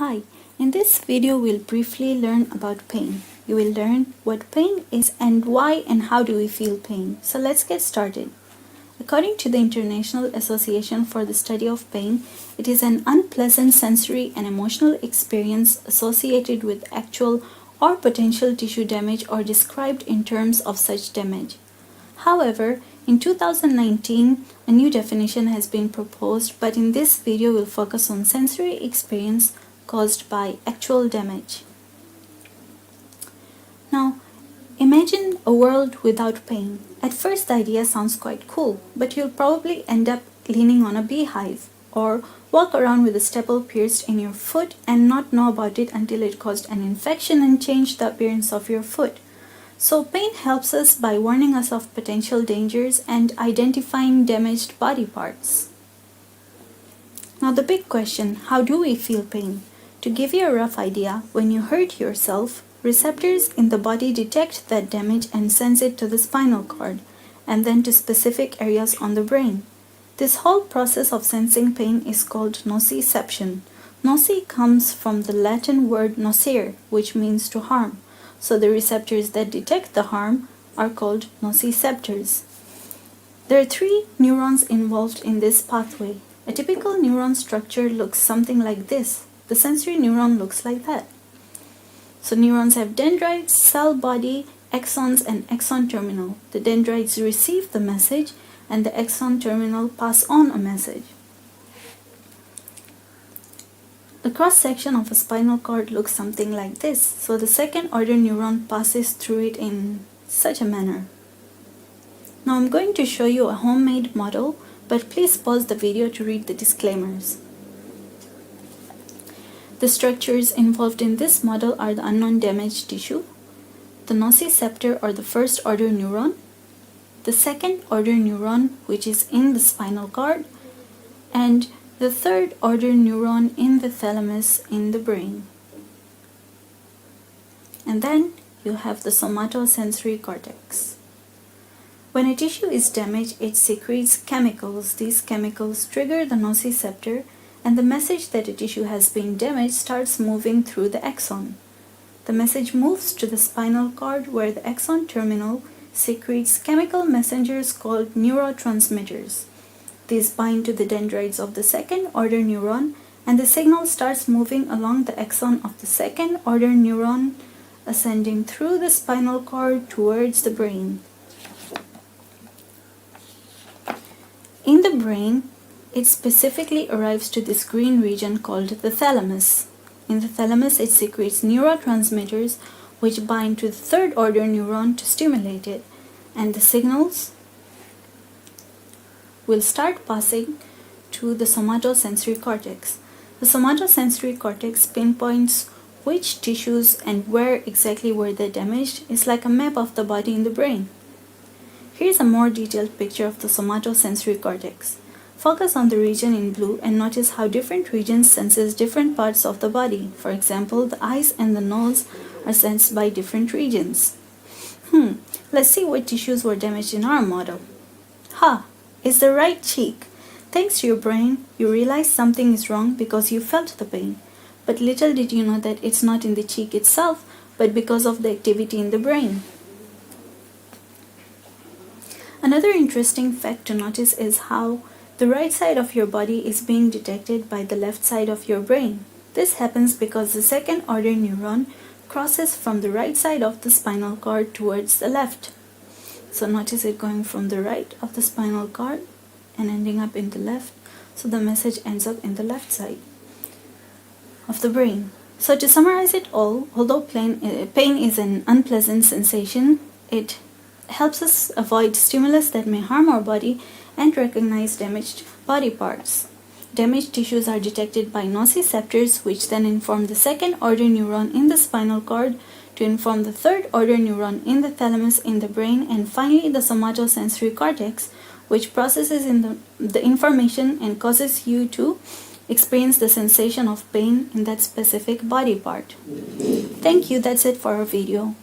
Hi, in this video we'll briefly learn about pain. You will learn what pain is and why and how do we feel pain. So let's get started. According to the International Association for the Study of Pain, it is an unpleasant sensory and emotional experience associated with actual or potential tissue damage or described in terms of such damage. However, in 2019, a new definition has been proposed, but in this video we'll focus on sensory experience caused by actual damage. Now, imagine a world without pain. At first the idea sounds quite cool, but you'll probably end up leaning on a beehive or walk around with a staple pierced in your foot and not know about it until it caused an infection and changed the appearance of your foot. So pain helps us by warning us of potential dangers and identifying damaged body parts. Now the big question, how do we feel pain? To give you a rough idea, when you hurt yourself, receptors in the body detect that damage and sends it to the spinal cord, and then to specific areas on the brain. This whole process of sensing pain is called nociception. Noci comes from the Latin word nocere, which means to harm. So the receptors that detect the harm are called nociceptors. There are 3 neurons involved in this pathway. A typical neuron structure looks something like this. The sensory neuron looks like that. So neurons have dendrites, cell body, axons, and axon terminal. The dendrites receive the message and the axon terminal pass on a message. The cross-section of a spinal cord looks something like this. So the second-order neuron passes through it in such a manner. Now I'm going to show you a homemade model, but please pause the video to read the disclaimers. The structures involved in this model are the unknown damaged tissue, the nociceptor or the first-order neuron, the second-order neuron which is in the spinal cord, and the third-order neuron in the thalamus in the brain. And then you have the somatosensory cortex. When a tissue is damaged, it secretes chemicals. These chemicals trigger the nociceptor, and the message that a tissue has been damaged starts moving through the axon. The message moves to the spinal cord where the axon terminal secretes chemical messengers called neurotransmitters. These bind to the dendrites of the second-order neuron, and the signal starts moving along the axon of the second-order neuron, ascending through the spinal cord towards the brain. In the brain, it specifically arrives to this green region called the thalamus. In the thalamus, it secretes neurotransmitters which bind to the third-order neuron to stimulate it, and the signals will start passing to the somatosensory cortex. The somatosensory cortex pinpoints which tissues and where exactly were they damaged. It's like a map of the body in the brain. Here's a more detailed picture of the somatosensory cortex. Focus on the region in blue and notice how different regions senses different parts of the body. For example, the eyes and the nose are sensed by different regions. Let's see what tissues were damaged in our model. It's the right cheek. Thanks to your brain, you realize something is wrong because you felt the pain. But little did you know that it's not in the cheek itself, but because of the activity in the brain. Another interesting fact to notice is how the right side of your body is being detected by the left side of your brain. This happens because the second-order neuron crosses from the right side of the spinal cord towards the left. So notice it going from the right of the spinal cord and ending up in the left. So the message ends up in the left side of the brain. So to summarize it all, although pain is an unpleasant sensation, it helps us avoid stimulus that may harm our body and recognize damaged body parts. Damaged tissues are detected by nociceptors, which then inform the second-order neuron in the spinal cord to inform the third-order neuron in the thalamus in the brain, and finally the somatosensory cortex, which processes the information and causes you to experience the sensation of pain in that specific body part. Thank you, that's it for our video.